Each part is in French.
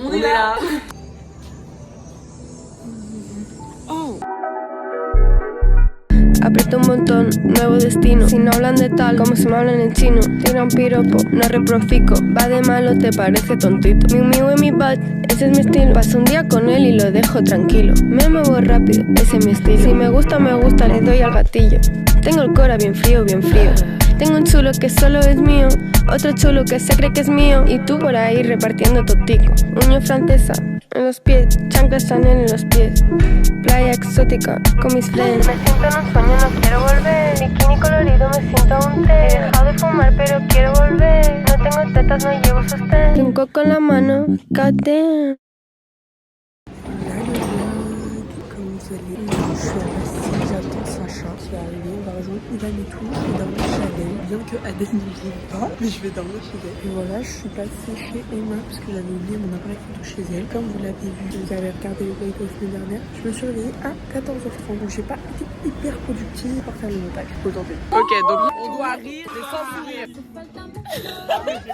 On est là. Aprieto un montón, nuevo destino. Si no hablan de tal como se me hablan en chino. Tira un piropo, no reprofico. Va de malo, te parece tontito. Miu miu en mi butt, ese es mi estilo. Paso un día con él y lo dejo tranquilo. Me muevo rápido, ese es mi estilo. Si me gusta, le doy al gatillo. Tengo el cora bien frío, bien frío. Tengo un chulo que solo es mío. Otro chulo que se cree que es mío. Y tú por ahí repartiendo totico. Uña francesa en los pies, chanclas Chanel en los pies. Playa exótica con mis friends. Me siento en un sueño, no quiero volver. Bikini colorido, me siento un té. He dejado de fumar, pero quiero volver. No tengo tetas, no llevo sostén. Un coco en la mano, goddamn. J'attends Sacha qui est arrivé, on va rejoindre Ivan et tout, je vais dormir chez Adèle, bien que Adèle ne vive pas, mais je vais dormir chez elle. Et voilà, je suis passée chez Emma parce que j'avais oublié mon appareil photo chez elle. Comme vous l'avez vu, vous avez regardé le break la semaine dernière, je me suis réveillée à 14h30, donc j'ai pas été hyper productive pour faire le montage. Faut tenter. Ok, donc on doit rire mais sans sourire.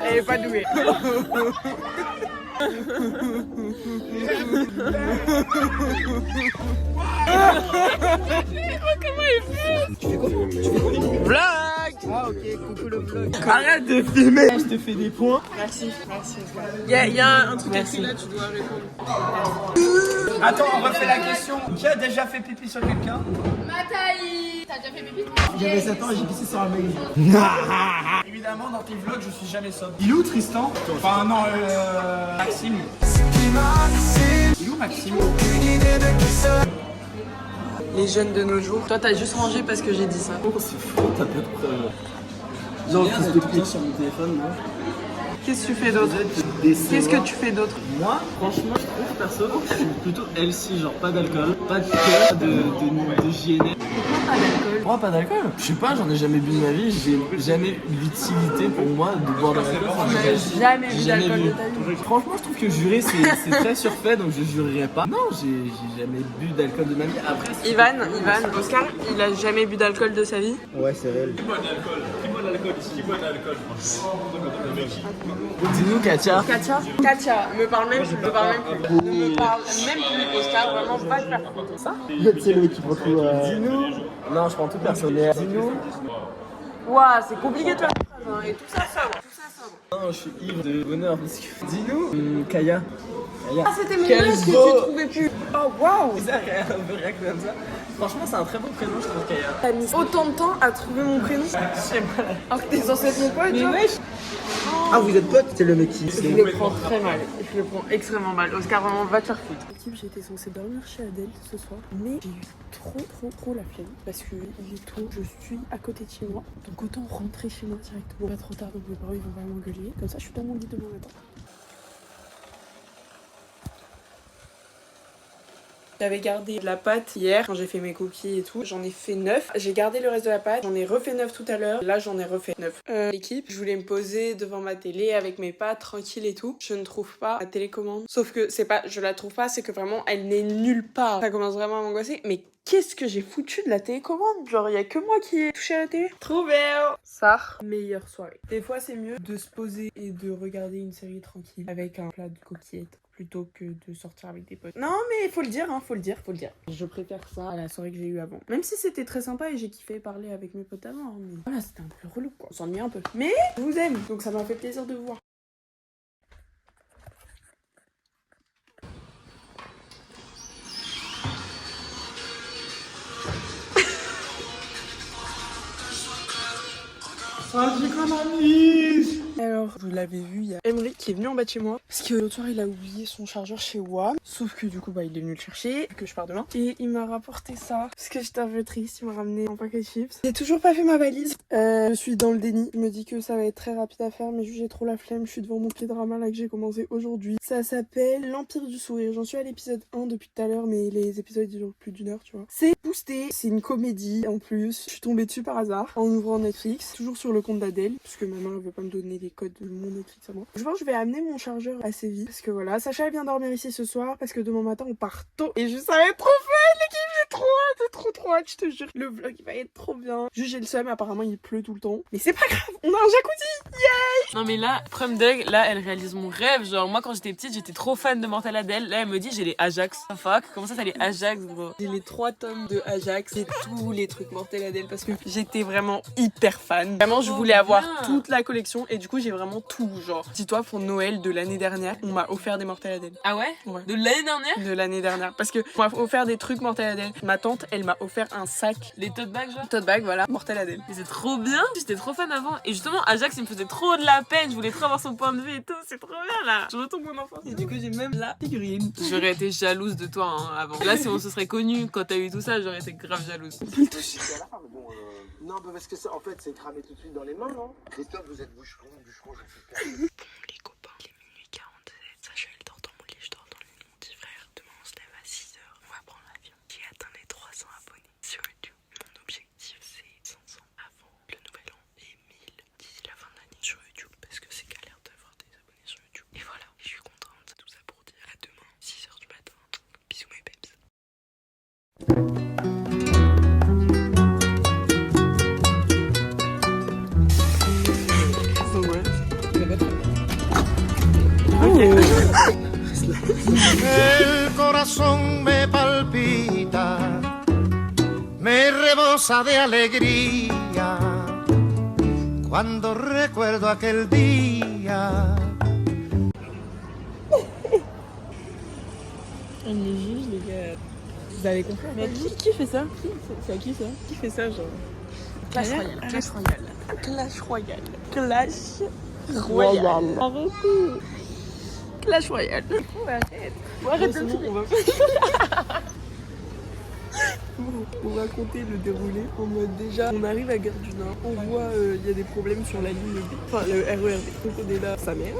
Elle est pas douée. Comment il fait? Tu fais quoi? Vlog. Ah ok, coucou le vlog. Arrête de filmer. Je te fais des points. Merci, merci. Il y a un truc écrit là, tu dois répondre. Attends, on refait la question. Qui a déjà fait pipi sur quelqu'un? Mataï, t'as déjà fait pipi? J'avais 7 ans et j'ai pissé sur un mec. Évidemment, dans tes vlogs, je suis jamais sobre. Il est où Tristan? Enfin, non, Maxime. Il est où Maxime? Les jeunes de nos jours. Toi, t'as juste rangé parce que j'ai dit ça. Oh, c'est faux, t'as pas de preuves. Genre, je te clique sur mon téléphone, moi. Qu'est-ce que tu fais d'autre? Qu'est-ce que tu fais d'autre? Moi, franchement, je trouve perso, je suis plutôt healthy, genre pas d'alcool, pas de cœur, de JNF. Pourquoi pas d'alcool? Moi, pas d'alcool. Je sais pas, j'en ai jamais bu de ma vie, j'ai jamais eu l'utilité pour moi de boire de l'alcool. Enfin, J'ai jamais j'ai vu jamais d'alcool bu. de ta vie. Franchement, je trouve que jurer, c'est très surfait, donc je jurerai pas. Non, j'ai jamais bu d'alcool de ma vie. Après, Ivan, Oscar, il a jamais bu d'alcool de sa vie. Ouais, c'est réel. Dis-nous, Katia. Katia, me parle même plus, Ne me parle même plus, Oscar, vraiment pas de faire ça. C'est le mec qui prend tout. Dis-nous. Non, je prends tout personnel. Dis-nous. Ouah, c'est compliqué de faire des phrases, hein, et tout ça sobre. Non, je suis ivre de bonheur parce que. Dis-nous. Kaya. Ah, c'était mon Quel nom que beau- tu trouvais plus. Oh, waouh. C'est ça, Kaya, on veut rien que comme ça. Franchement, c'est un très bon prénom, je trouve, Kaya. T'as mis autant de temps à trouver mon prénom. Je sais pas. Alors que t'es censé être mon pote, Mais toi. wesh. Ah, vous êtes potes? C'est le mec qui. Je le prends très mal. Je le prends extrêmement mal. Oscar, vraiment, va te faire foutre. J'étais censée dormir chez Adèle ce soir, mais j'ai eu trop la flemme parce que il est tôt, je suis à côté de chez moi, donc autant rentrer chez moi directement. Pas trop tard, donc mes parents ils vont pas m'engueuler. Comme ça, je suis dans mon lit demain matin. J'avais gardé de la pâte hier quand j'ai fait mes cookies et tout. J'en ai fait 9. J'ai gardé le reste de la pâte. J'en ai refait 9 tout à l'heure. Là, j'en ai refait 9. L'équipe, je voulais me poser devant ma télé avec mes pâtes tranquille et tout. Je ne trouve pas la télécommande. Sauf que c'est pas, je la trouve pas, c'est que vraiment, elle n'est nulle part. Ça commence vraiment à m'angoisser. Mais qu'est-ce que j'ai foutu de la télécommande? Genre, y a que moi qui ai touché à la télé. Trouvé. Ça, meilleure soirée. Des fois, c'est mieux de se poser et de regarder une série tranquille avec un plat de coquillettes, plutôt que de sortir avec des potes. Non mais faut le dire, faut le dire. Je préfère ça à la soirée que j'ai eue avant. Même si c'était très sympa et j'ai kiffé parler avec mes potes avant, hein, mais voilà, c'était un peu relou quoi. On s'ennuie un peu. Mais je vous aime, donc ça m'a fait plaisir de vous voir. Alors, vous l'avez vu, il y a Emery qui est venu en bas de chez moi. Parce que l'autre soir, il a oublié son chargeur chez WAM. Sauf que du coup, bah, il est venu le chercher, que je pars demain. Et il m'a rapporté ça. Parce que j'étais un peu triste, il m'a ramené un paquet de chips. J'ai toujours pas fait ma valise. Je suis dans le déni. Je me dis que ça va être très rapide à faire, mais j'ai trop la flemme. Je suis devant mon K-drama là que j'ai commencé aujourd'hui. Ça s'appelle L'Empire du Sourire. J'en suis à l'épisode 1 depuis tout à l'heure, mais les épisodes ils durent plus d'1 heure, tu vois. C'est boosté, c'est une comédie en plus. Je suis tombée dessus par hasard en ouvrant Netflix, toujours sur le compte d'Adèle, puisque ma mère veut pas me donner les codes de mon Netflix à moi. Je pense que je vais amener mon chargeur assez vite, parce que voilà, Sacha elle vient dormir ici ce soir, parce que demain matin on part tôt. Et je savais trop fun l'équipe, j'ai trop hâte, je te jure. Le vlog il va être trop bien. Juste j'ai le seum, apparemment il pleut tout le temps. Mais c'est pas grave, on a un jacuzzi. Yay! Non mais là, Prom Dug, là elle réalise mon rêve. Genre moi quand j'étais petite, j'étais trop fan de Mortal Adèle. Là elle me dit j'ai les Ajax. Oh, fuck, comment ça t'as les Ajax gros? J'ai les 3 tomes de Ajax et tous les trucs Mortal Adèle parce que j'étais vraiment hyper fan. Vraiment je voulais avoir toute la collection et du coup j'ai vraiment tout genre. Dis-toi pour Noël de l'année dernière, on m'a offert des Mortal Adèle. Ah ouais? Ouais. De l'année dernière? De l'année dernière parce que on m'a offert des trucs Mortal Adèle. Ma tante elle m'a offert un sac. Les tote bags genre? Tote bag voilà, Mortal Adèle. Mais c'est trop bien, j'étais trop fan avant. Et justement Ajax il me faisait trop de la peine, je voulais trop avoir son point de vue et tout, c'est trop bien là. Je retombe mon enfance. Et du coup j'ai même la figurine. J'aurais été jalouse de toi hein, avant. Là si on se serait connus quand t'as eu tout ça, j'aurais été grave jalouse. Non, parce que ça, en fait, c'est cramé tout de suite dans les mains, non? Christophe, vous êtes boucheron, j'en sais pas. Les copains, il est minuit 47. Sacha, elle dort dans mon lit, je dors dans le lit de mon petit frère. Demain, on se lève à 6h. On va prendre l'avion. J'ai atteint les 300 abonnés sur YouTube. Mon objectif, c'est 500 avant le nouvel an et 1000 d'ici la fin de l'année sur YouTube. Parce que c'est galère d'avoir des abonnés sur YouTube. Et voilà, je suis contente. Tout ça pour dire à demain, 6h du matin. Bisous, mes peps. El corazón me palpita, me rebosa de alegría cuando recuerdo aquel día. On est juge, les gars. Vous avez compris? Mais qui fait ça? C'est à qui ça? Qui fait ça, genre? Clash Royale. Clash Royale. Clash Royale. Clash Royale. Arrêtez. Clash Royale. Arrête. Arrête de on va... On va compter le déroulé en mode déjà on arrive à Gare du Nord, on voit il y a des problèmes sur la ligne B, enfin le RER B, donc on est là, sa mère,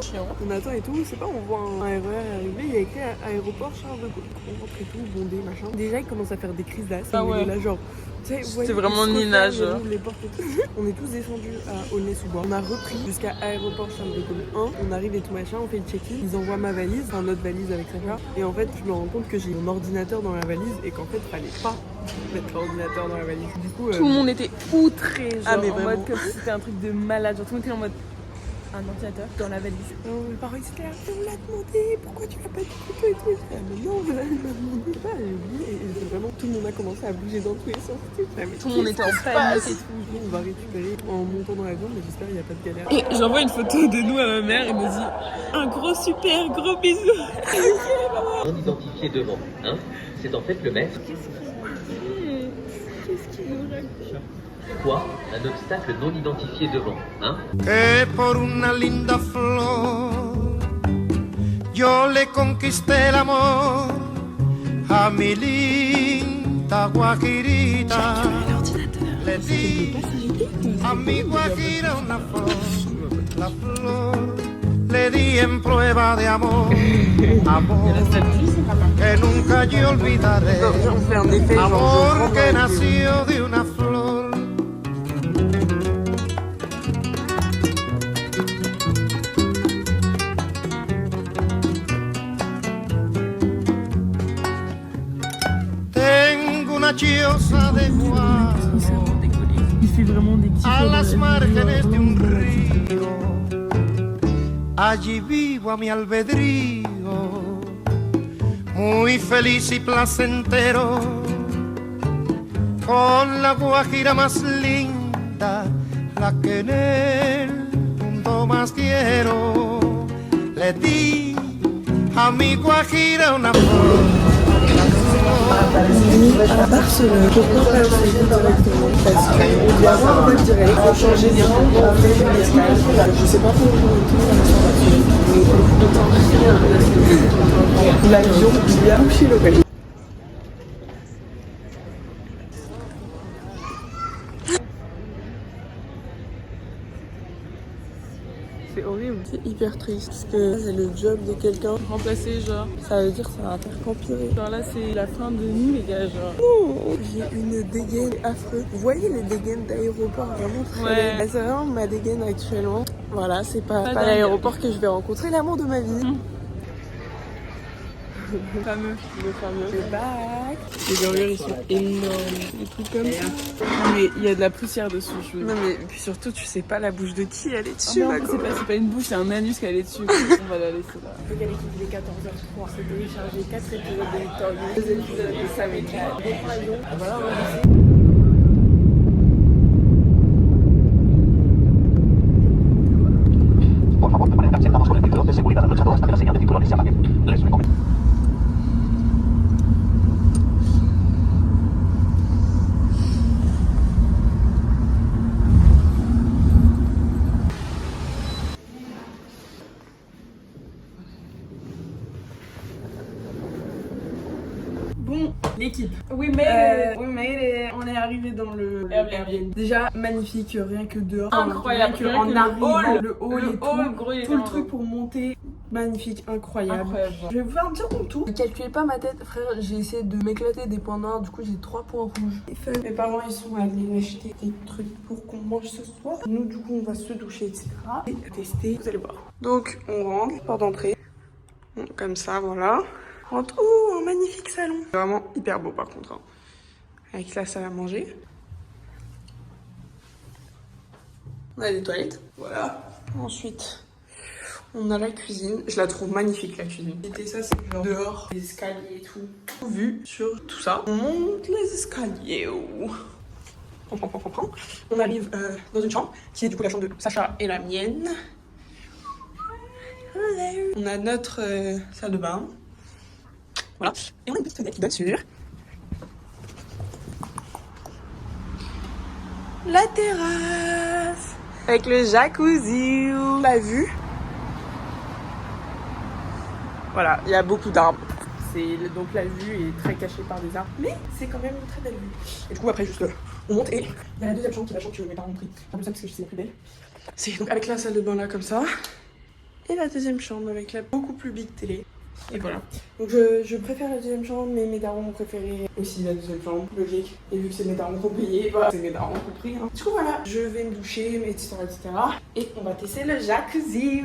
on attend et tout, c'est pas on voit un RER arriver, il y a écrit aéroport Charles de Gaulle, on rentre et tout, bondé machin, déjà il commence à faire des crises d'asthme, Ah ouais. là genre, tu sais, C'est vraiment Nina genre. les portes et tout. On est tous descendus à Aulnay-sous-Bois, on a repris jusqu'à aéroport Charles de Gaulle 1, on arrive et tout machin, on fait le check-in, ils envoient ma valise, enfin notre valise avec Sacha, et en fait je me rends compte que j'ai mon ordinateur dans la valise et qu'en fait fallait pas mettre l'ordinateur dans la valise. Du coup, Tout le monde était outré, genre Ah, mais en vraiment. mode comme si c'était un truc de malade. Genre tout le monde était en mode un ordinateur dans la valise. mes parents ils étaient là, on l'a demandé, pourquoi tu l'as pas dit et tout et tout. Mais non, voilà, il m'a demandé. Je sais pas, j'ai oublié. Et c'est vraiment tout le monde a commencé à bouger dans tous les sens. Tout le monde était en panique et tout. On va récupérer en montant dans l'avion, mais j'espère qu'il n'y a pas de galère. Et j'envoie une photo de nous à ma mère et me dit un gros super gros bisou. Non identifié devant, hein? C'est en fait le maître. Quoi? Un obstacle non identifié devant, hein? Que por una linda flor yo le conquisté el amor a mi linda guajirita. Le di a mi guajira una flor, la flor le di en prueba de amor, amor que nunca yo olvidaré, amor que nació de una flor. Choza de Juan, a las márgenes de un río, allí vivo a mi albedrío, muy feliz y placentero, con la guajira más linda, la que en el mundo más quiero. Le di a mi guajira una flor. À Barcelone, pourquoi pas essayer directement? Parce qu'on doit avoir un vol direct, il faut changer des rangs, on fait des escales. Je sais pas pourquoi mais l'avion, il a touché le pays. C'est horrible, c'est hyper triste parce que c'est le job de quelqu'un. Remplacé genre. Ça veut dire que ça va faire qu'empirer. Genre là c'est la fin de nous les gars genre. Non, j'ai une dégaine affreuse. Vous voyez les dégaines d'aéroport vraiment très Ouais. belles. C'est vraiment ma dégaine actuellement. Voilà, c'est pas l'aéroport que je vais rencontrer l'amour de ma vie. Le fameux. Le bac. Les dorures ils sont énormes. Des trucs comme ça. Mais il y a de la poussière dessus. Non mais puis surtout tu sais pas la bouche de qui elle est dessus. Ah non, c'est pas une bouche, c'est un anus qu'elle est dessus. On va la laisser là. Le gars il est 14h03. C'est téléchargé 4 épisodes de Victorious, 2 épisodes de Sam et Cat. Voilà, on va laisser. Por favor, permanezcan sentados con el cinturón de seguridad abrochado hasta que la señal de cinturones se apague. Les recomiendo. Bon, l'équipe. We made it. On est arrivé dans le Airbnb. Déjà magnifique, rien que dehors. Incroyable. Rien que en arrivant, le hall et gros, il est tout le vraiment truc pour monter. Magnifique, incroyable. incroyable. Je vais vous faire un petit tour. Ne calculez pas ma tête, frère. J'ai essayé de m'éclater des points noirs. Du coup, j'ai 3 points rouges. Mes parents, ils sont allés acheter des trucs pour qu'on mange ce soir. Nous, du coup, on va se doucher, etc. Et tester. Vous allez voir. Donc, on rentre, porte d'entrée. Comme ça, voilà. On rentre. Oh, un magnifique salon. Vraiment hyper beau, par contre. Hein. Avec la salle à manger. On a des toilettes. Voilà. Ensuite, on a la cuisine. Je la trouve magnifique, la cuisine. Et ça, c'est genre dehors, les escaliers et tout. Vue sur tout ça. On monte les escaliers. Oh. On arrive dans une chambre qui est du coup la chambre de Sacha et la mienne. On a notre salle de bain. Voilà. Et on a une petite fenêtre qui donne sur la terrasse. Avec le jacuzzi. La vue. Voilà, il y a beaucoup d'arbres. Donc la vue est très cachée par des arbres. Mais c'est quand même une très belle vue. Et du coup après juste on monte et il y a la deuxième chambre qui est la chambre que mes parents ont pris. C'est un peu ça parce que je sais la plus belle. C'est donc avec la salle de bain là comme ça. Et la deuxième chambre avec la beaucoup plus big télé. Et voilà. Donc je préfère la deuxième chambre, mais mes darons ont préféré aussi la deuxième chambre, logique. Et vu que c'est mes darons qui ont payé, bah c'est mes darons qui ont pris. Hein. Du coup voilà, je vais me doucher, etc. Et on va tester le jacuzzi.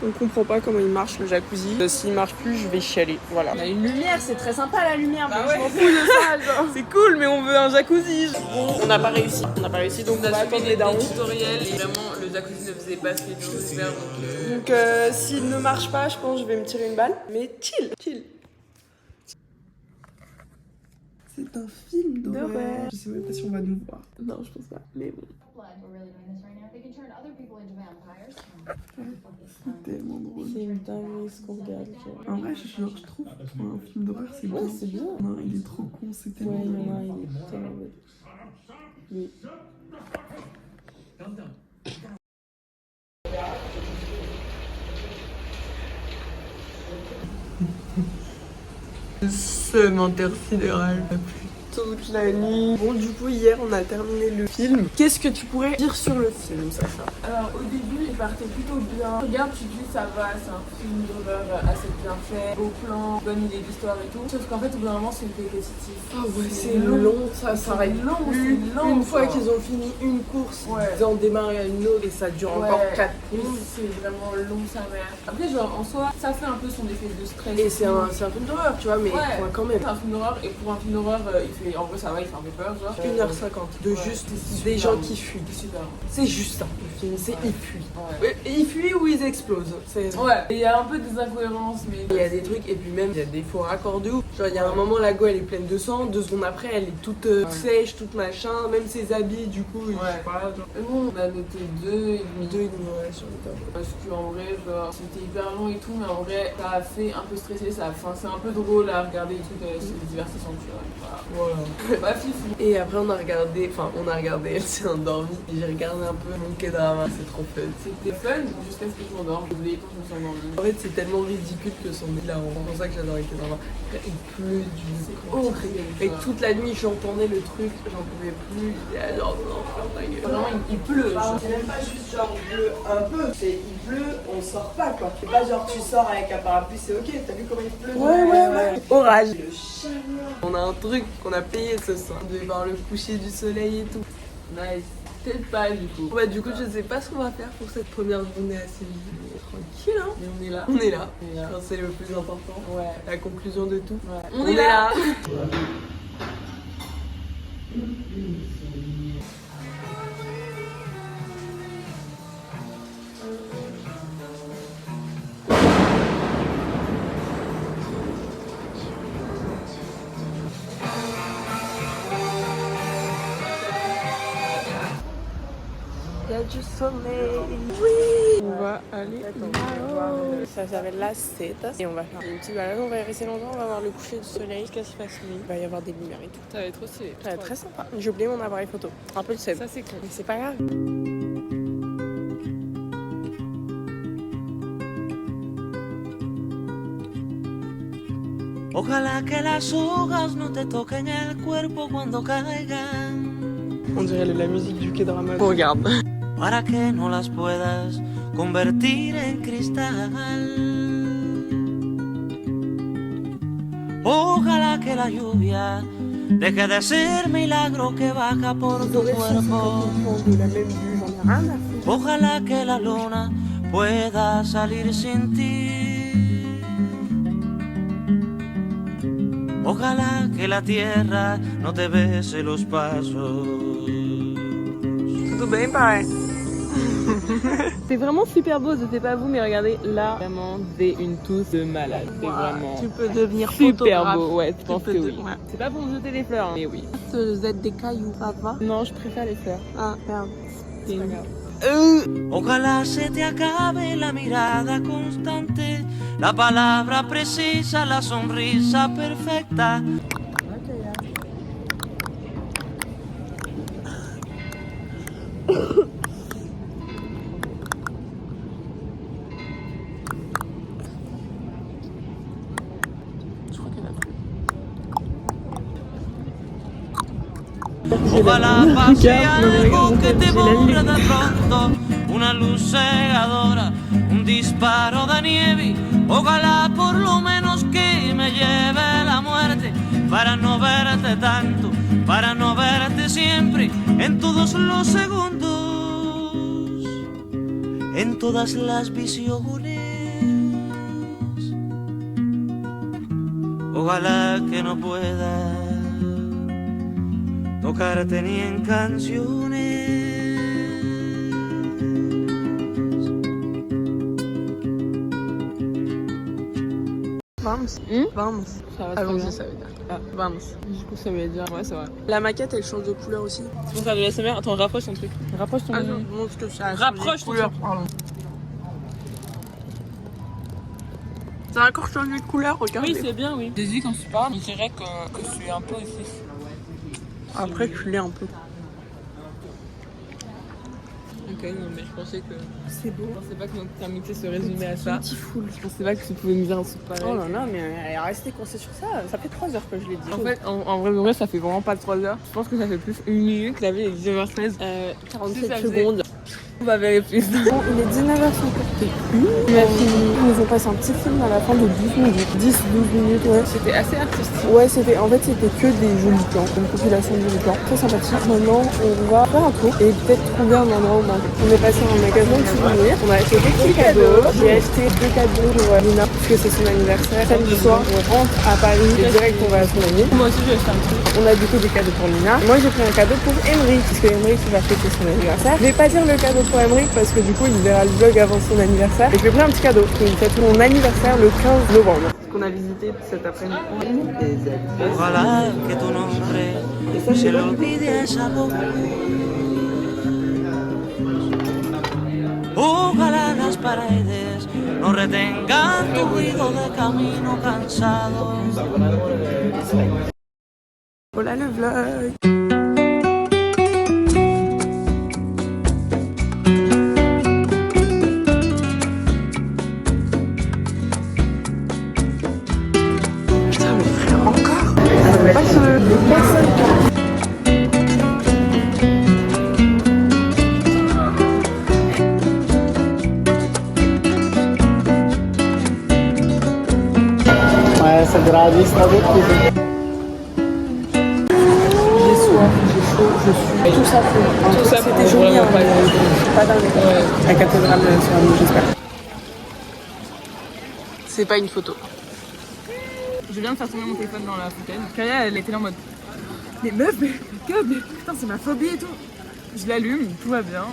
On comprend pas comment il marche le jacuzzi. S'il marche plus, je vais chialer. Voilà. On a une lumière, c'est très sympa la lumière, mais ouais. je m'en fous de ça, genre. C'est cool, mais on veut un jacuzzi. On n'a pas réussi. Donc on va attendre les darons. Tutoriels et vraiment le jacuzzi ne faisait pas ce qu'il devait faire Donc s'il ne marche pas, je pense que je vais me tirer une balle. Mais chill. C'est un film d'horreur. Je sais même pas si on va nous voir. Non, je pense pas. Mais bon. C'est tellement drôle. C'est une dinguerie ce qu'on regarde. En vrai, je trouve un film d'horreur, c'est bien. C'est bien. Non, il est trop con, c'est tellement drôle. Ouais, il est tellement beau. Oui. Le seum intersidéral. Toute la nuit. Bon, du coup, hier, on a terminé le film. Qu'est-ce que tu pourrais dire sur le film, Sacha? Alors, au début, il partait plutôt bien. Regarde, tu te dis, ça va, c'est un film d'horreur assez bien fait, beau plan, bonne idée d'histoire et tout. Sauf qu'en fait, au bout d'un moment, c'est répétitif. Ah ouais, c'est long, ça s'arrête long, plus. c'est long. Une fois qu'ils ont fini une course, ils en démarrent une autre et ça dure encore 4 minutes. C'est vraiment long, sa mère. Après, genre, en soi, ça fait un peu son effet de stress. Et c'est un film d'horreur, tu vois, mais quand même. C'est un film d'horreur, et pour un film d'horreur, en vrai, ça va, il fait un peu peur, genre. 1h50 de juste des gens qui fuient. Super. C'est juste ça, le film, c'est ils fuient. Et ils fuient ou ils explosent. Ouais, il y a un peu des incohérences, mais. Il y a des trucs, et puis même, il y a des faux raccords de ouf. Genre, il y a un moment, la go, elle est pleine de sang, 2 secondes après, elle est toute sèche, toute machin, même ses habits, du coup, je sais pas. Genre. Bon, on a noté 2,5. 2,5 sur le top. Parce qu'en vrai, genre, c'était hyper long et tout, mais en vrai, ça a fait un peu stresser, c'est un peu drôle à regarder les trucs, c'est des divertissements, tu vois. Voilà. Bah, fifou. Et après, on a regardé, elle s'est endormie. Et j'ai regardé un peu mon K-drama, c'est trop fun. C'était fun jusqu'à ce que je m'endorme. Je voulais quand je me suis endormie. En fait, c'est tellement ridicule que son nez là, c'est pour ça que j'adore les K-drama. Il pleut du horrible. Et toute la nuit, j'entendais le truc, j'en pouvais plus. J'étais genre, non, ferme ta gueule. Vraiment, il pleut. C'est même pas juste genre il pleut un peu, c'est il pleut, on sort pas quoi. C'est pas genre tu sors avec un parapluie, c'est ok, t'as vu comment il pleut? Ouais. Orage. Le chaleur On a un truc qu'on a payé ce soir. On devait voir le coucher du soleil et tout. Nice. Peut-être pas du coup. Ouais, du coup, je sais pas ce qu'on va faire pour cette première journée à Séville. Tranquille, hein. Mais on est là. On est là. On est là. C'est le plus important. Ouais. La conclusion de tout. Ouais. On est là. Il y a du soleil. Oui. On va aller là-haut. Ça s'appelle la Cetas. Et on va faire une petite balade. On va y rester longtemps. On va voir le coucher du soleil jusqu'à ce qu'il fasse nuit. Il va y avoir des lumières et tout. Ça va être trop stylé. Ça va être très sympa. J'ai oublié mon appareil photo. Un peu le seum. Ça c'est cool. Mais c'est pas grave. Ojalá que las hojas no te toquen el cuerpo cuando caigan. On dirait la musique du K-drama. On regarde. Para que no las puedas convertir en cristal. Ojalá que la lluvia deje de ser milagro que baja por tu cuerpo. Ojalá que la luna pueda salir sin ti. Ojalá que la tierra no te bese los pasos. Tout bien pareil. C'est vraiment super beau, je sais pas vous, mais regardez là, vraiment c'est une touche de malade. C'est vraiment Tu peux devenir super photographe. beau, ouais, je pense que oui. Ouais. C'est pas pour me jeter des fleurs, hein, mais oui. Te jette des cailloux, ça te va? Non, je préfère les fleurs. Ah, merde. C'est pas grave. Ojalá se te acabe la mirada constante, la palabra precisa, la sonrisa perfecta. Ojalá pase algo que te borre de pronto, una luz cegadora, un disparo de nieve. Ojalá por lo menos que me lleve la muerte, para no verte tanto, para no verte siempre, en todos los segundos, en todas las visiones. Ojalá que no pueda tocarte ni en canciones. Vamos. Vamos. Ça va très Allons-y, bien. ça veut dire. Ah, Vamos. du coup ça veut dire, ouais c'est vrai. La maquette, elle change de couleur aussi. C'est pour faire de l'ASMR, attends, rapproche ton truc. Rapproche ton Ah, je montre que ça. Rapproche ton couleur. truc. Pardon. Ça a encore changé de couleur, regarde. Oui, c'est bien, oui. J'ai dit quand tu parles, on dirait que c'est un peu ici. Après, tu l'es un peu. Ok, non, mais je pensais que. C'est beau. Je pensais pas que notre amitié se résumait à ça. Je pensais pas que tu pouvais me dire un truc pareil. Oh là là, mais elle est restée coincée sur ça. Ça fait 3 heures que je l'ai dit. En fait, en vrai, ça fait vraiment pas 3 heures. Je pense que ça fait plus 1 minute. La vie est 19h13. 47 secondes. On va vérifier ça. Bon, il est 19h51. Ils nous ont passé un petit film à la fin de 12 minutes. 10-12 minutes, ouais. C'était assez artistique. Ouais, c'était que des jolis plans, une compilation de jolis plans, très sympathique. Maintenant, on va faire un tour et peut-être trouver un endroit où manger. On est passé dans un magasin de souvenirs, on a acheté des petits cadeaux. J'ai acheté 2 cadeaux pour Lina, parce que c'est son anniversaire. Samedi soir, on rentre à Paris et direct on va à son ami. Moi aussi, j'ai acheté un truc. On a du coup des cadeaux pour Lina. Moi, j'ai pris un cadeau pour Emery, puisque Emery qui va fêter son anniversaire. Je vais pas dire le cadeau pour Emery parce que du coup, il verra le vlog avant son anniversaire. Et je lui ai pris un petit cadeau, parce qu'il fête mon anniversaire le 15 novembre. Qu'on a visité cet après-midi. Ojalá que tu nombre se le olvide a esa boca. Ojalá las paredes no retengan tu ruido de camino cansado. Voilà le vlog. Putain mais frère, encore? Personne. Essa grade está do tudo. s'en fout. Tout ça, c'était joli, hein, pas dingue. La cathédrale sur la j'espère. C'est pas une photo. Je viens de faire tomber mon téléphone dans la fontaine. Kaya, elle était là en mode mais meuf, mais putain, c'est ma phobie et tout. Je l'allume, tout va bien.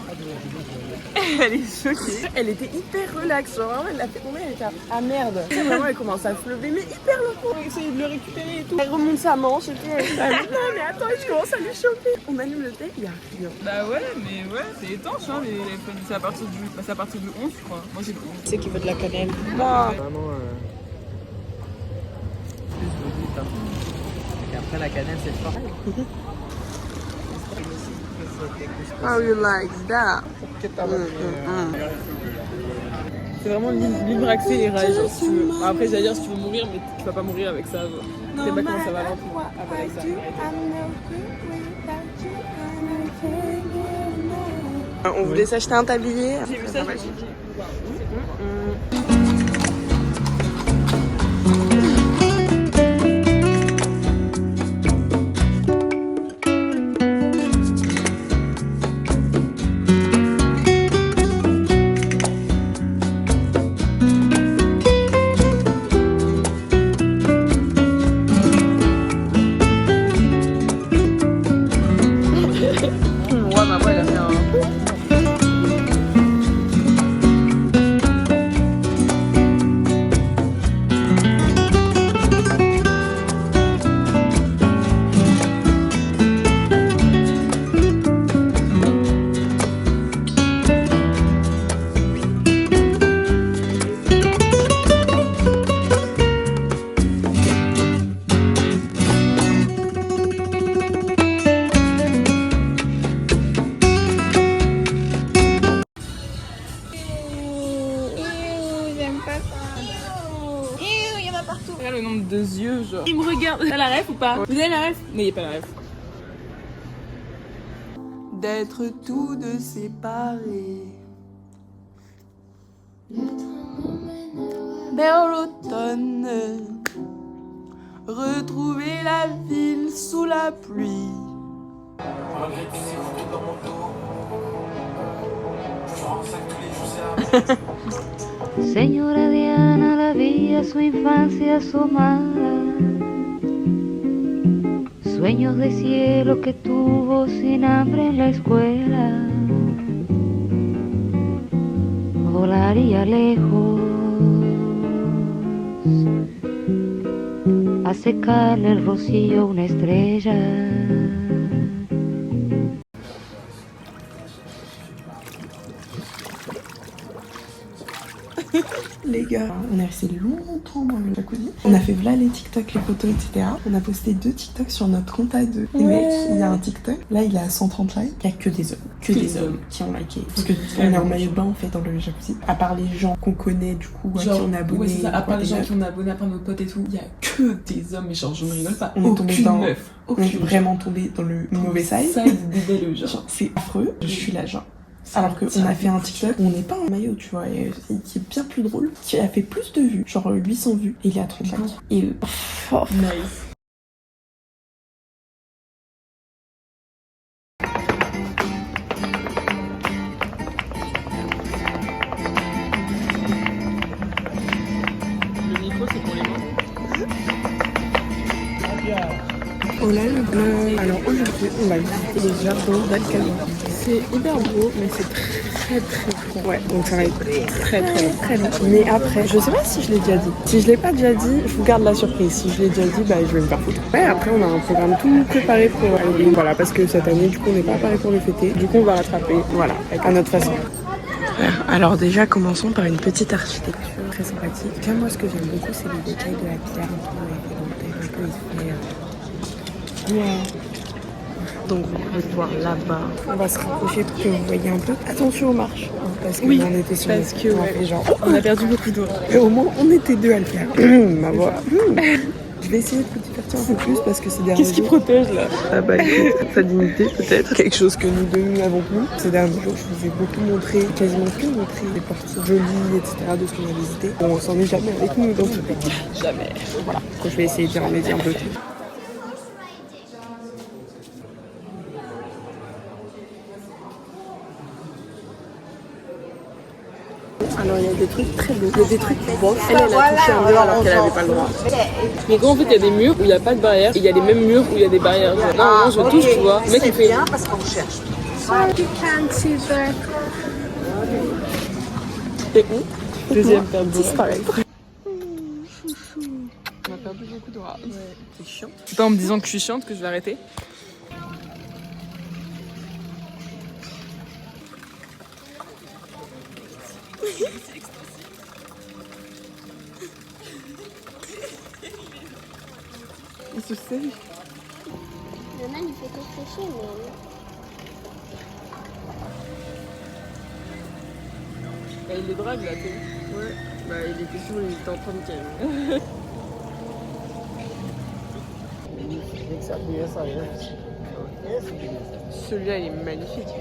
Elle est choquée. Elle était hyper relax, genre vraiment, elle l'a fait tomber, elle était ah merde. Tu sais, vraiment, elle commence à se lever, mais hyper lentement. Elle essaye de le récupérer et tout. Elle remonte sa manche et tout. Elle est là, non, mais attends, je commence à lui choper. On allume le thé, il y a rien. Bah ouais, mais ouais, c'est étanche, hein, les iPhones. C'est à partir du 11, je crois. Moi, j'ai le 11. C'est qui veut de la cannelle. Vraiment. Plus de doute, hein. Et après, la cannelle, c'est fort. How you like that? C'est vraiment libre accès et rail, genre, si tu veux. Après, j'allais dire si tu veux mourir, mais tu vas pas mourir avec ça. Je sais pas comment ça va alors avec ça. On voulait s'acheter un tablier. J'ai vu ça, Regarde le nombre de yeux, genre. Il me regarde. T'as la ref ou pas? Vous avez la ref? N'ayez pas la ref. D'être tous deux séparés. Vers l'automne, retrouver la ville sous la pluie. Señora Diana la vi a su infancia asomada, sueños de cielo que tuvo sin hambre en la escuela, volaría lejos a secarle el rocío una estrella. Les gars, on est resté longtemps dans le jacuzzi. On a fait voilà les TikTok, les photos, etc. On a posté 2 TikTok sur notre compte à 2. Les mecs, il y a un TikTok, là il a 130 likes. Il y a que des hommes. Que des hommes qui ont liké. Parce que on est en maillot de bain en fait dans le jacuzzi. À part les gens qu'on connaît du coup, genre, à qui on a abonné. Ouais, c'est ça. À part les gens qui ont abonné, à part nos potes et tout, il y a que des hommes. Mais genre, je ne rigole pas. On est tombé dans. Meuf. On est vraiment tombé dans le mauvais side. Des belles, genre. C'est affreux. Je suis là, genre. Alors qu'on a fait un TikTok où on n'est pas en maillot, tu vois, et qui est bien plus drôle, qui a fait plus de vues, genre 800 vues, et il est à 30 likes. Et nice. Le micro, c'est pour les mains. Oh là là. Alors aujourd'hui, on va visiter les jardins d'Alcazar. C'est hyper beau, mais c'est très long. Ouais, donc ça va être très long. Mais après, je sais pas si je l'ai déjà dit. Si je l'ai pas déjà dit, je vous garde la surprise. Si je l'ai déjà dit, bah je vais me faire foutre. Ouais, après on a un programme tout préparé pour Halloween. Voilà, parce que cette année, du coup, on n'est pas préparé pour le fêter. Du coup, on va rattraper, voilà, à notre façon. Alors déjà, commençons par une petite architecture très sympathique. Déjà, moi, ce que j'aime beaucoup, c'est les détails de la pierre. Donc vous pouvez voir là-bas. On va se rapprocher pour que vous voyez un peu. Attention aux marches. Hein, parce que oui, on était sur parce que ouais, genre, on a perdu beaucoup d'eau. Et au moins on était 2 à le faire. Ma voix. Je vais essayer de vous divertir un peu plus parce que c'est derniers Qu'est-ce qui protège là? Ah bah écoute, sa dignité peut-être. Quelque chose que nous deux n'avons plus. Ces derniers jours, je vous ai beaucoup montré, quasiment tout montré, des parties jolies, etc. de ce qu'on a visité. On s'en est jamais avec nous dans ce pays. Jamais. Voilà. Donc je vais essayer d'y remédier un peu plus. Alors il y a des trucs très beaux, il y a des trucs qui bossent. Elle a touché un mur alors qu'elle avait pas le droit. Mais quand en fait il y a des murs où il n'y a pas de barrière et il y a les mêmes murs où il y a des barrières. Genre, non, je touche, tu vois. Le mec il fait. Parce qu'on cherche. Et où? Deuxième perte de disparaître. On a perdu beaucoup de rats. C'est chiant. C'est pas en me disant que je suis chiante que je vais arrêter. Il se sait. Le man il fait que sécher mais... Bah, il les drague là, t'es. Ouais. Bah il était sûr, il était en train de calmer. Celui-là il est magnifique.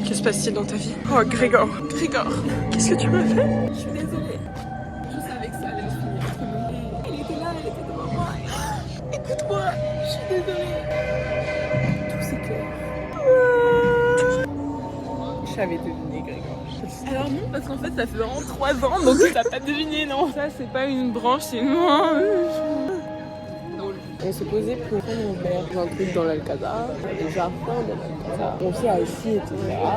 Que se passe-t-il dans ta vie? Oh Grégor, Grégor, qu'est-ce que tu m'as fait? Je suis désolée. Je savais que ça allait se finir. Elle était là, elle était devant moi. Écoute-moi, je suis désolée. Tout s'éclaire. J'avais deviné Grégor. Alors non, parce qu'en fait ça fait vraiment 3 ans, donc t'as pas deviné, non. Ça c'est pas une branche, c'est une branche. On s'est posé pour prendre un verre dans un truc dans l'Alcazar, le jardin de l'Alcazar. On s'est assis, etc.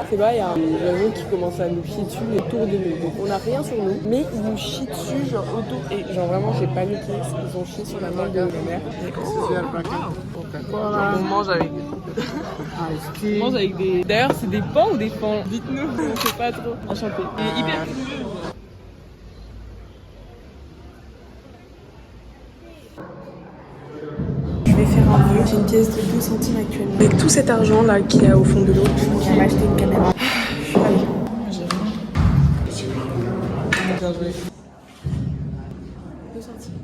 C'est là, il y a un avion qui commence à nous chier dessus autour de nous. Donc on n'a rien sur nous, mais ils nous chient dessus, genre autour. Et genre vraiment, j'ai paniqué. Ils ont chié sur la main de ma mère. On mange avec des... On mange avec des... D'ailleurs, c'est des pans ou des pans? Dites-nous, on sait pas trop. Enchanté. Il est hyper curieux. Je vais faire un vœu. J'ai une pièce de 2 centimes actuellement. Avec tout cet argent là qu'il y a au fond de l'eau, je vais m'acheter une caméra. Allez. Bien joué. 2 centimes.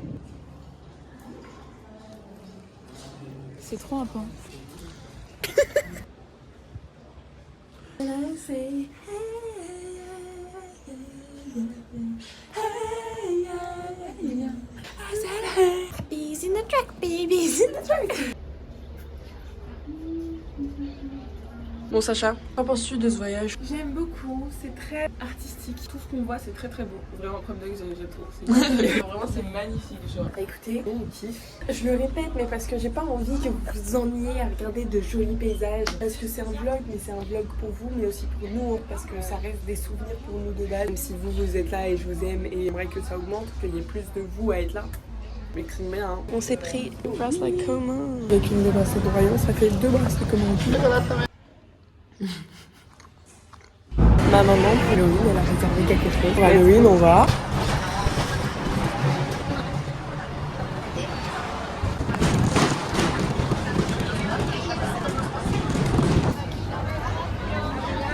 C'est trop un pan. Babies in the truck, babies in the truck. Bon Sacha, qu'en penses-tu de ce voyage? J'aime beaucoup, c'est très artistique. Tout ce qu'on voit c'est très très beau. Vraiment comme d'œil je trouve. Vraiment c'est magnifique genre. Écoutez, on kiffe. Je le répète mais parce que j'ai pas envie que vous vous ennuyiez à regarder de jolis paysages. Parce que c'est un vlog, mais c'est un vlog pour vous mais aussi pour nous. Parce que ça reste des souvenirs pour nous de base. Même si vous êtes là et je vous aime et j'aimerais que ça augmente, qu'il y ait plus de vous à être là. M'écrimez hein. On s'est pris un bracelet commun. Avec une des bracelets de royaume, ça fait 2 bracelets communs. Ma maman pour Halloween, elle a réservé quelque chose. Pour Halloween, on va.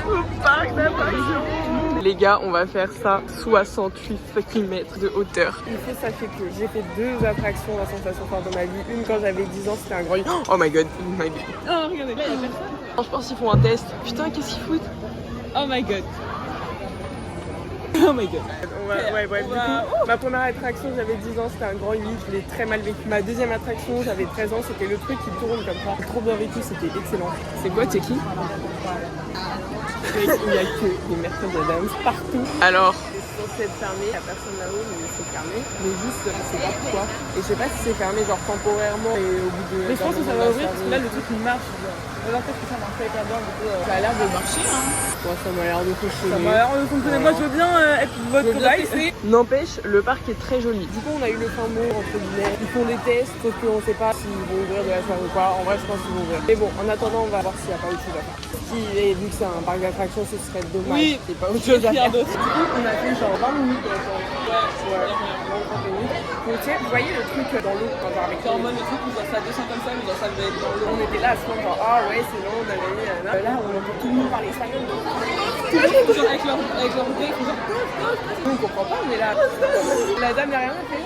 Au parc d'attractions. Les gars, on va faire ça 68 fucking mètres de hauteur. Il faut sachez que j'ai fait 2 attractions à sensation forte dans ma vie. Une quand j'avais 10 ans, c'était un grand... Oh my god, oh my god. Oh regardez là, il y a personne. Je pense qu'ils font un test. Putain, qu'est-ce qu'ils foutent? Oh my god. Oh my god. Ouais, bref, du coup, ma première attraction, j'avais 10 ans, c'était un grand 8, je l'ai très mal vécu. Ma deuxième attraction, j'avais 13 ans, c'était le truc qui tourne comme ça. Trop bien vécu, c'était excellent. C'est quoi, c'est qui? Il n'y a que des Mercedes Adams partout. Alors, c'est censé être fermé, il n'y a personne là-haut, mais c'est fermé. Mais juste, je sais pas pourquoi. Et je sais pas si c'est fermé genre temporairement et au bout de... Mais je pense que ça va ouvrir parce que là le truc il marche. Alors peut-être que ça marche avec la barre, ça a l'air de marcher hein. Ouais, ça m'a l'air de fonctionner. Ça m'a l'air de fonctionner. Moi je veux bien être votre guide. N'empêche, le parc est très joli. Du coup, on a eu le fin mot entre guillemets. Ils font des tests, sauf qu'on sait pas s'ils vont ouvrir de la soirée ou pas. En vrai, je pense qu'ils vont ouvrir. Mais bon, en attendant, on va voir s'il n'y a pas autre chose à faire. Et vu que c'est un parc d'attractions, ce serait dommage. Oui, c'est pas autre chose à faire. Du coup, on a fait genre 20 minutes d'attente. Ouais, 30 minutes. Donc, tu sais, vous voyez le truc dans l'eau, genre avec en mode le truc où ça descend comme ça, mais genre ça devait être dans l'eau. On était là à ce moment, genre ah ouais, c'est long, on avait là, on entend tout le monde parler espagnol. Genre avec leur bruit, ils font genre on comprend pas, on est là. La dame derrière nous fait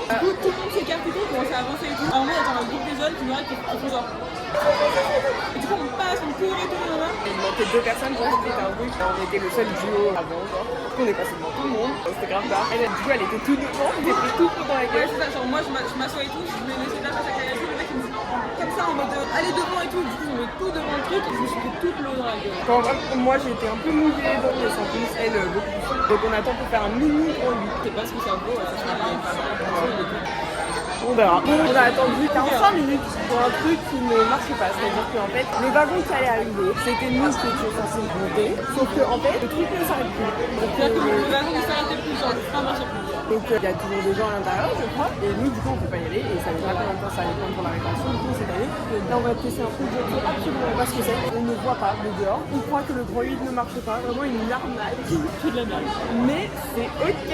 du coup, tout le monde s'écarte et tout, on commence à avancer et tout. À un moment, il y a un groupe des jeunes qui nous arrêtent et qui font genre. Et du coup, on passe, on court et tout, là. Il manquait 2 personnes pour c'était un bruit. On était le seul duo avant, genre. On est passé devant tout le monde, c'était grave tard. Elle, du coup, elle était tout devant, elle était tout dans la gueule. Ouais, c'est ça, genre moi je m'assois et tout, je me laissais là face à Kayaki, le mec il me dit comme ça en mode aller devant et tout. Du coup, je mets tout devant le truc et je me suis pris toute l'eau dans la gueule. Quand moi j'étais un peu mouillée, donc mais sans plus, elle beaucoup plus. Donc on attend pour faire un mini gros lit. Je sais pas ce que ça vaut, ça se On verra. On a attendu 45 minutes pour un truc qui ne marche pas. C'est-à-dire qu'en fait, le wagon qui allait arriver, c'était nous qui étions censés monter. Sauf que en fait, le truc ne s'arrête plus. C'est-à-dire que le wagon ne s'arrêtait plus, genre le train marchait plus. Donc il y a toujours des gens à l'intérieur, je crois. Et nous, du coup, on peut pas y aller. Et ça ne pas combien de temps ça allait prendre pour la réparation. Du coup, c'est allé. Là, on va tester un truc. Je ne sais absolument pas ce que c'est. On ne voit pas de dehors. On croit que le grand 8 ne marche pas. Vraiment une arnaque. C'est de la merde. Mais c'est ok.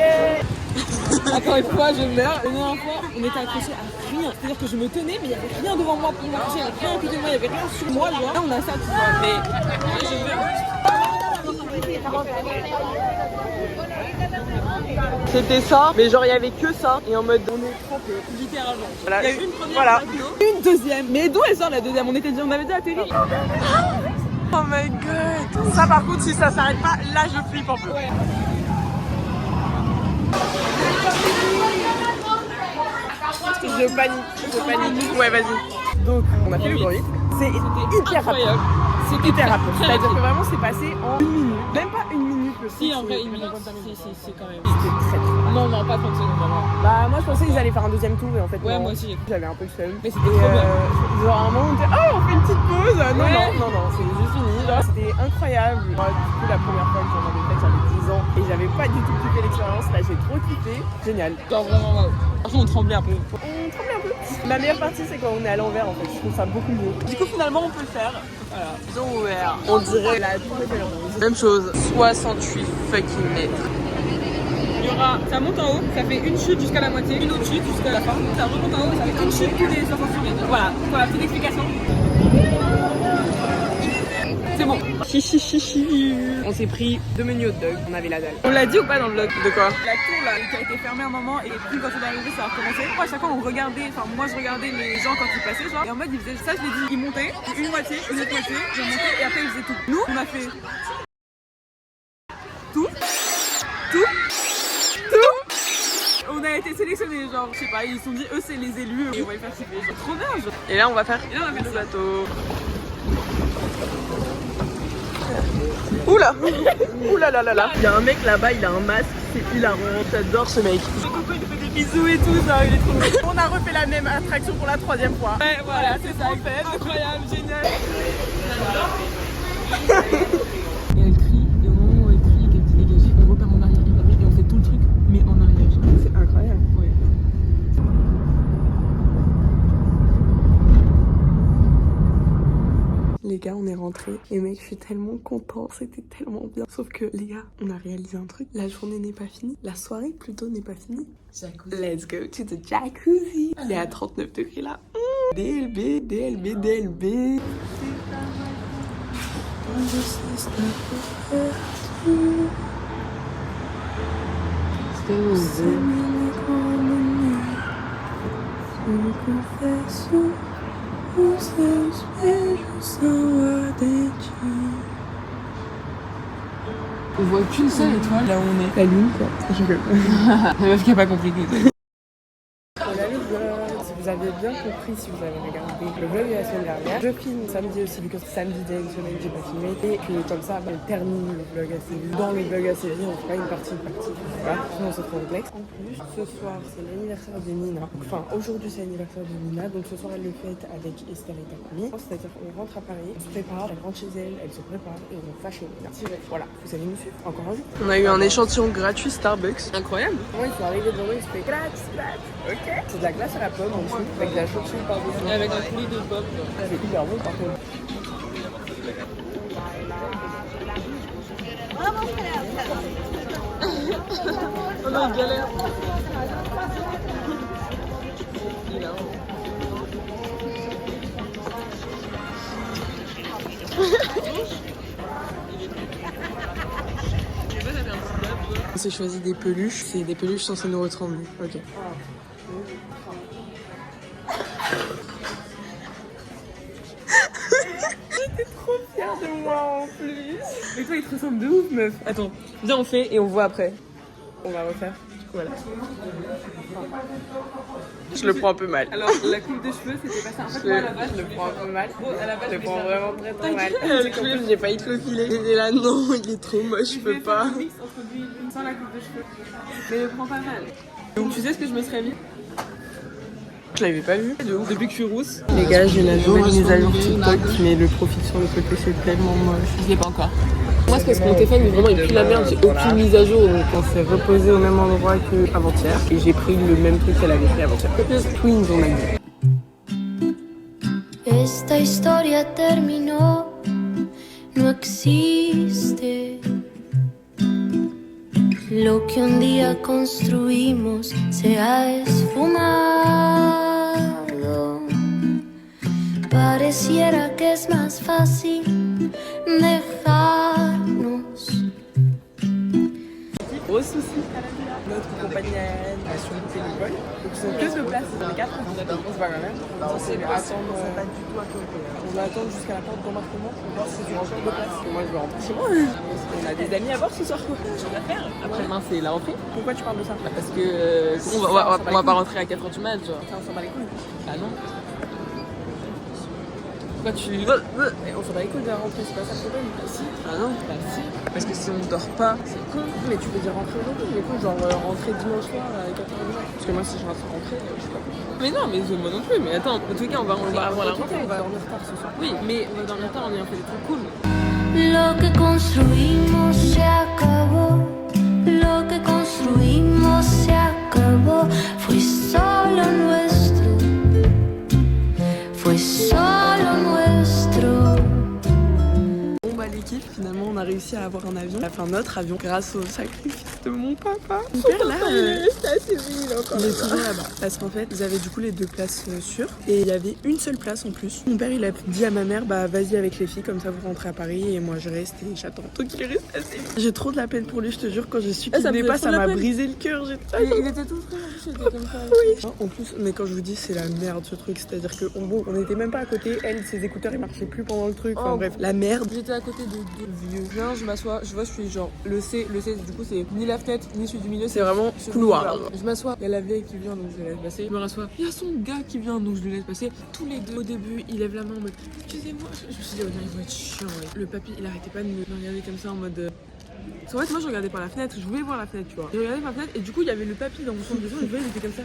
Encore une fois, je meurs. La dernière fois, on était accrochés à rien. C'est-à-dire que je me tenais, mais il n'y avait rien devant moi pour m'accrocher. Il n'y avait rien à côté de moi, il n'y avait rien sur moi. Genre. Là, on a ça, tu vois. Mais je meurs. C'était ça, mais genre il y avait que ça. Et en mode on est trempé. Littéralement. Voilà. Il y a eu une première une deuxième. Mais d'où elle sort la deuxième? On avait déjà atterri. Oh my god. Ça par contre, si ça s'arrête pas, là je flippe un peu. Ouais. Je panique. Ouais, vas-y. Donc, on a fait le bruit. C'est hyper rapide. C'est hyper rapide. C'est-à-dire que vraiment, c'est passé en 1 minute. Même pas 1 minute. Si, en vrai, 1 minute. Si, quand même. C'était très très. Non, pas 30 secondes, vraiment. Bah, moi, je pensais qu'ils allaient faire un deuxième tour, et en fait, ouais, non. moi aussi. J'avais un peu le seum. Mais c'était trop bien. Genre, à un moment, on était, oh, on fait une petite pause. Non, c'est juste fini. Genre, c'était incroyable. Moi, du coup, la première fois que j'en avais fait, j'avais 10 ans, et j'avais pas du tout kiffé l'expérience. Là, j'ai trop kiffé. Génial. Genre, vraiment, wow. Franchement, on tremblait un peu. On tremblait un peu. La meilleure partie, c'est quand on est à l'envers, en fait. Je trouve ça beaucoup mieux. Du coup, finalement, on peut le faire. Voilà. Ils ont ouvert. On dirait la tour de Belle-Rose. Même chose. 68 fucking mètres. Il y aura, ça monte en haut, ça fait une chute jusqu'à la moitié, une autre chute jusqu'à la fin. Ça remonte en haut, ça fait une chute tous les 68 mètres. Voilà, petite explication. C'est bon. On s'est pris 2 menus hot dog, on avait la dalle. On l'a dit ou pas dans le vlog? De quoi? La tour là, qui a été fermée un moment et puis quand on est arrivé ça a recommencé. Moi à chaque fois on regardait, moi je regardais les gens quand ils passaient genre et en mode ils faisaient ça, je l'ai dit, ils montaient, une moitié, une autre moitié, ils montaient et après ils faisaient tout. Nous on a fait tout. On a été sélectionnés, genre je sais pas, ils se sont dit eux c'est les élus et on va les faire kiffer. Genre, trop bien genre. Et là on va faire le bateau. Oula. Oula là là là. Il y a un mec là-bas, il a un masque, c'est hilarant, j'adore ce mec. Coco il fait des bisous et tout ça, il est trop bien. On a refait la même attraction pour la 3e fois. Ouais voilà, c'est ça, incroyable, génial. Et elle crie, et au moment où elle crie, qu'elle dit dégagez, on repart en arrière et on fait tout le truc, mais en arrière. C'est incroyable. Ouais. Les gars, on est rentrés et mec, je suis tellement content, c'était tellement bien. Sauf que les gars, on a réalisé un truc, la journée n'est pas finie, la soirée plutôt n'est pas finie. Jacuzzi. Let's go to the jacuzzi. Il est à 39 degrés là. DLB. Os seus beijos são ardentes. On voit qu'une seule étoile là où on est. La lune quoi. Je rigole. La meuf qui a pas compris. Voilà le vlog. Si vous avez bien compris, si vous avez regardé le vlog de la semaine dernière, je filme samedi aussi, vu que samedi il y a une semaine j'ai pas filmé. Et que comme ça, on termine le vlog assez vite. Dans le vlog assez vite, on fera une partie. Voilà, sinon c'est trop complexe. En plus, ce soir c'est l'anniversaire de Nina. Enfin, aujourd'hui c'est l'anniversaire de Nina. Donc ce soir elle le fête avec Esther et ta famille. C'est-à-dire qu'on rentre à Paris, on se prépare, elle rentre chez elle, elle se prépare et on va chez Nina. Voilà, vous allez nous suivre encore un jour. On a eu un échantillon gratuit Starbucks. Incroyable. Moi, il faut arriver devant nous, il se fait gratis. Ok. C'est de la glace à la pomme en dessous, avec de la chocolat par-dessus. Avec un coulis de pop. C'est hyper bon par contre. Oh non, il galère. On s'est choisi des peluches, c'est des peluches censées nous ressembler. Ok. J'étais trop fière de moi en plus. Mais toi il te ressemble de ouf meuf. Attends, viens on fait et on voit après. On va refaire. Voilà. Je le prends un peu mal. Alors, la coupe de cheveux, c'était pas ça. En fait, moi, à la base, je le prends un peu mal. à la base, Je le prends vraiment très mal. En plus, j'ai failli te le filer. J'étais là, non, il est trop moche, je peux pas. Je mix entre lui sans la coupe de cheveux. Mais le prends pas mal. Donc, tu sais ce que je me serais mis? Je l'avais pas vu. De ouf. Depuis que je suis rousse. Les gars, j'ai la nouvelle mise à jour TikTok, mais le profil sur le côté, c'est tellement moche. Je l'ai pas encore. Moi, c'est parce que mon téléphone, vraiment, il pue la merde. J'ai aucune mise à jour. Donc, On s'est reposé au même endroit qu'avant-hier et j'ai pris le même truc qu'elle avait pris avant-hier. Twins, on a dit. Esta historia terminó, no existe. Lo que un día construimos se ha esfumado. Pareciera que es más fácil dejarnos. Gros souci. Notre compagnie aérienne a surmonté le vol. Donc ils sont que 2 places, on est 4. C'est pas grave. On va attendre jusqu'à la porte d'embarquement pour voir si c'est encore 2 places. Et moi je vais rentrer chez moi. On a des amis à bord ce soir quoi. J'ai rien à faire. après-demain, c'est la rentrée. Pourquoi tu parles de ça? Parce que on va pas rentrer à 4h du mat, genre. On s'en bat les couilles. Ah non. Pourquoi tu. On s'en bat les couilles de la rentrée, c'est pas ça le problème. Si. Ah non. Bah si. Parce que si on dort pas, c'est con. Mais tu peux dire rentrer aujourd'hui, mais con, genre rentrer dimanche soir à 4h du mat. Parce que moi si je rentre rentrer, je sais pas. Mais non, mais moi non plus. Mais attends, en tout cas, on va avoir la rentrée. On va dormir tard ce soir. Oui, mais on va dormir tard, on a fait des trucs cool. Lo que construimos se acabó. Lo que construimos se acabó. Fue solo nuestro. Fue solo nuestro. Bon bah l'équipe, finalement on a réussi à avoir un avion. Enfin notre avion grâce au sacrifice de mon papa. Mon père là, c'est assez vite encore. il est toujours là-bas. Parce qu'en fait, ils avaient du coup les 2 places sûres. Et il y avait une seule place en plus. Mon père il a dit à ma mère, bah vas-y avec les filles, comme ça vous rentrez à Paris. Et moi je reste et j'attends. Donc il reste assez vite. J'ai trop de la peine pour lui, je te jure, quand je suis qu'il n'est pas, ça m'a brisé le cœur. Il était tout frais, en plus, il était comme ça. Oui. En plus, mais quand je vous dis, c'est la merde ce truc. C'est-à-dire que bon, on était même pas à côté. Elle, ses écouteurs ils marchaient plus pendant le truc. Enfin bref, la merde. J'étais à côté de vieux. Viens, je m'assois, je vois, je suis genre le C, du coup c'est ni la fenêtre ni celui du milieu, C'est vraiment couloir. Je m'assois, il y a la vieille qui vient donc je la laisse passer. Je me rassois, il y a son gars qui vient donc je le laisse passer. Tous les deux au début, il lève la main en mode excusez-moi. Je me suis dit, oh non, ils vont être chiants. Ouais. Le papy, il arrêtait pas de me regarder comme ça en mode. En fait, moi je regardais par la fenêtre, je voulais voir la fenêtre, tu vois. Je regardais par la fenêtre et du coup, il y avait le papy dans mon centre de son, et je voyais, il était comme ça.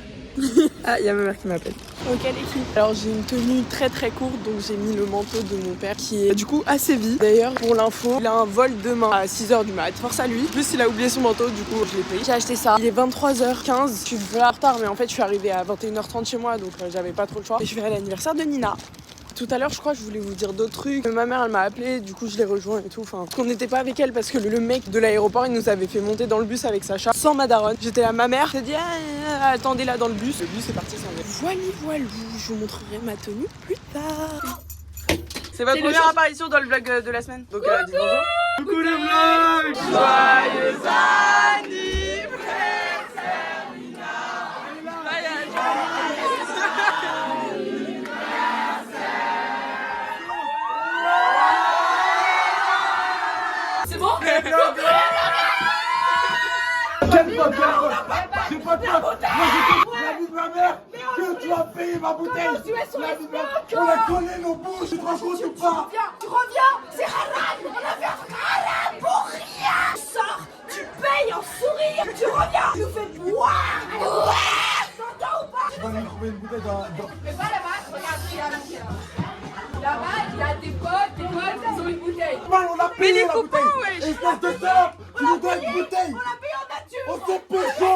Ah, il y a ma mère qui m'appelle. Ok l'équipe. Alors j'ai une tenue très très courte, donc j'ai mis le manteau de mon père qui est du coup assez vide. D'ailleurs, pour l'info, il a un vol demain à 6h du mat. Force à lui. En plus, il a oublié son manteau, du coup je l'ai pris. J'ai acheté ça. Il est 23h15. Je suis en retard, mais en fait, je suis arrivée à 21h30 chez moi, donc j'avais pas trop le choix. Et je vais à l'anniversaire de Nina. Tout à l'heure, je crois que je voulais vous dire d'autres trucs. Ma mère, elle m'a appelé, du coup, je l'ai rejoint et tout. Enfin, on n'était pas avec elle parce que le mec de l'aéroport, il nous avait fait monter dans le bus avec Sacha sans ma daronne. J'étais là, ma mère s'est dit, attendez là dans le bus. Le bus est parti sans elle. Voilou, je vous montrerai ma tenue plus tard. C'est votre première apparition dans le vlog de la semaine. Donc, dites bonjour. Coucou les vlogs. Joyeux anniversaire, C'est bon? Quel pote, j'ai pas de pote. Moi j'ai la vie de ma mère que tu as payé ma bouteille. La vie de ma mère, on a collé nos bouches, tu te rends compte ou pas? Tu reviens, c'est haram. On a fait un truc haram pour rien. Tu sors, tu payes en sourire, tu reviens, tu nous fais boire. Ouais, t'entends ou pas? Tu vas aller trouver une bouteille dans... Mais pas là-bas, regarde, il y a un qui est là. Là-bas, il y a des potes, ils ont une bouteille. Mal, on a payé la copains, bouteille. Espèce de salope, tu nous dois une bouteille. On l'a payé en nature. On s'est pécho.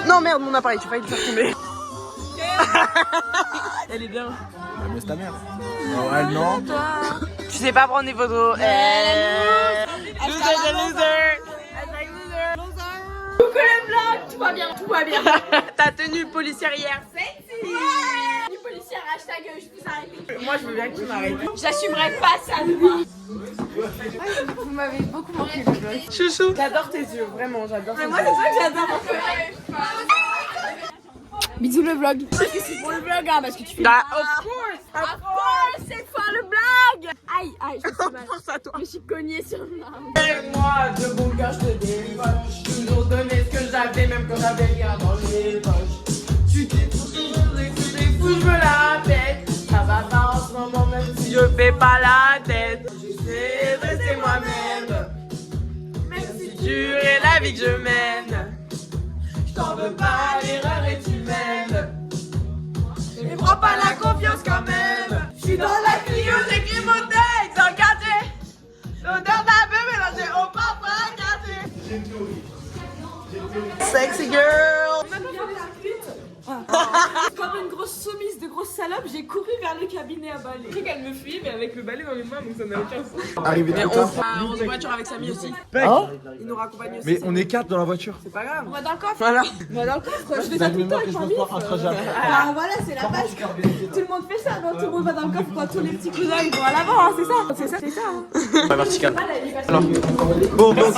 Non merde, mon appareil, tu vas le faire tomber. Elle est bien. Mais c'est ta mère. Ouais, non. Tu sais pas prendre des photos. Loser. Coucou le vlog, tout va bien, tout va bien. Ta tenue policière hier. Sexy. Une policière, hashtag je vous arrête. Moi je veux bien que tu m'arrêtes. J'assumerai pas ça de lui. Vous m'avez beaucoup manqué le vlog. Chouchou. J'adore tes yeux, vraiment, j'adore tes yeux. Moi c'est ça que j'adore. Bisous le vlog. Parce que c'est pour le vlog, hein, parce que tu fais. Bah, of course, c'est pour le vlog. Aïe, aïe, je me suis mal. Je me suis cognée sur le marbre. Et moi, de bon cœur, je te délivre. J'ai toujours donné ce que j'avais, même quand j'avais rien dans les poches. Tu t'es fou, je me la pète. Ça va pas en ce moment, même si je fais pas la tête. J'essaie de rester moi-même, même si dure est la vie que je mène. Je t'en veux pas, l'erreur est humaine. Mais prends pas la confiance quand même. Je suis dans la Clio, j'écris mon texte en quartier. L'odeur d'un peu mélangée au parfum quartier. Sexy girl. Comme une grosse soumise de grosse salope, j'ai couru vers le cabinet à balai. J'ai cru qu'elle me fuyait, mais avec le balai dans les mains, donc ça n'a aucun sens. Arrivé Mais trop on tard. est en voiture avec Samy aussi. Hein Il nous raccompagne aussi. Mais on est 4 dans la voiture. C'est pas grave. On va dans le coffre. Voilà. On va dans le coffre. Je fais ça tout le temps avec ma mif. Ah voilà, c'est la base. Tout le monde fait ça, non? Tout le monde va dans le coffre quand tous les petits cousins ils vont à l'avant, hein, c'est ça. C'est ça. Hein. La verticale. Alors, Bon, donc.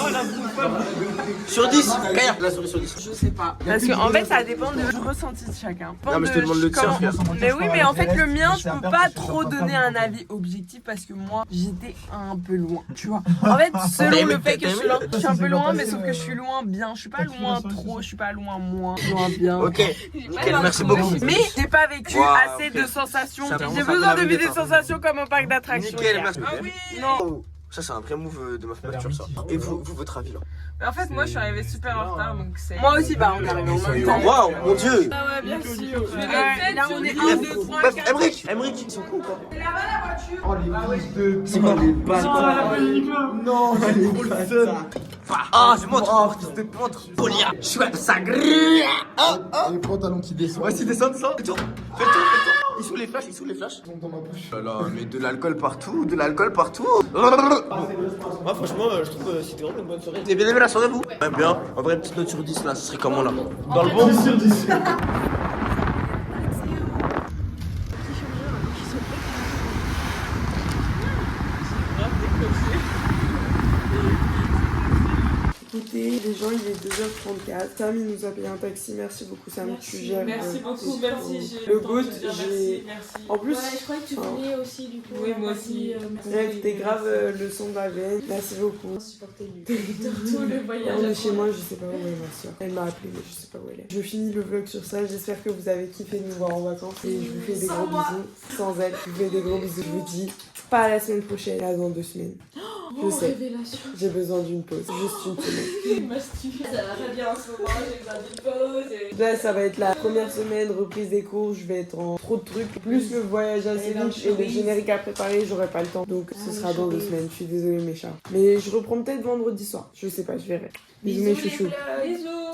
Sur 10, Kaya, la souris sur 10. Je sais pas. Parce qu'en fait, ça dépend du ressenti de chacun. Non, mais je te demande le tien, frère. Mais oui, mais en fait, le mien, je peux pas trop donner un avis objectif parce que moi, j'étais un peu loin, tu vois. En fait, selon le fait que je suis un peu loin, mais sauf que je suis loin bien. Je suis pas loin trop, je suis pas loin moins, loin bien. Ok, nickel, merci beaucoup. Mais j'ai pas vécu assez de sensations. J'ai besoin de vivre des sensations comme au parc d'attractions. Nickel, merci. Ah oui. Non. Ça, c'est un vrai move de ma voiture, ça. Et vous, votre avis là? Mais en fait, moi je suis arrivée super en retard donc c'est. Moi aussi, bah, on est arrivé en même temps. Waouh, mon dieu! Ah ouais, bien sûr. Là, on est 1, 2, 3, 4. Emric, ils sont cool quoi. C'est là-bas la voiture. Oh les fils de. C'est quoi les bâtards? Non, j'ai trop le seum. Ah, je montre, oh, fils de pendre. Polia, chouette, ça grille. Les pantalons qui descendent. Ouais, s'ils descendent, ça. Fais le tour, fais le tour. Ils sont les flashs, Ils sont dans ma bouche. Oh là là, mais de l'alcool partout, Moi, franchement, je trouve que c'était vraiment une bonne soirée. Vous avez bien aimé la soirée, vous? Ouais, bien. En vrai, petite note sur 10 là, ce serait comment là? Dans le bon? 10 sur 10. Écoutez, les gens, il est 2h34. Sam, il nous a payé un taxi. Merci beaucoup, Sam. Tu gères. Merci beaucoup, merci. Le goût, j'ai. En plus, Ouais, je croyais que tu voulais aussi du coup. Oui, moi aussi. bref, t'es grave le son de la veine. Merci beaucoup. Supporter tout le voyage. On est chez moi, je sais pas où est ma soeur. Elle m'a appelé, mais je sais pas où elle est. Je finis le vlog sur ça. J'espère que vous avez kiffé de nous voir en vacances. Et je vous fais des gros bisous. Sans elle, je vous fais des gros bisous. Je vous dis pas à la semaine prochaine, à dans 2 semaines. Je sais. Révélation. J'ai besoin d'une pause. Juste une semaine. Ça va pas bien en ce moment, j'ai besoin d'une pause. Là, ça va être la première semaine, reprise des cours. Je vais être en trop de trucs. Plus le voyage à Séville et le générique à préparer, j'aurai pas le temps. Donc, ce sera dans 2 semaines. Je suis désolée, mes chats. Mais je reprends peut-être vendredi soir. Je sais pas, je verrai. Bisous, mes chouchous. Bisous.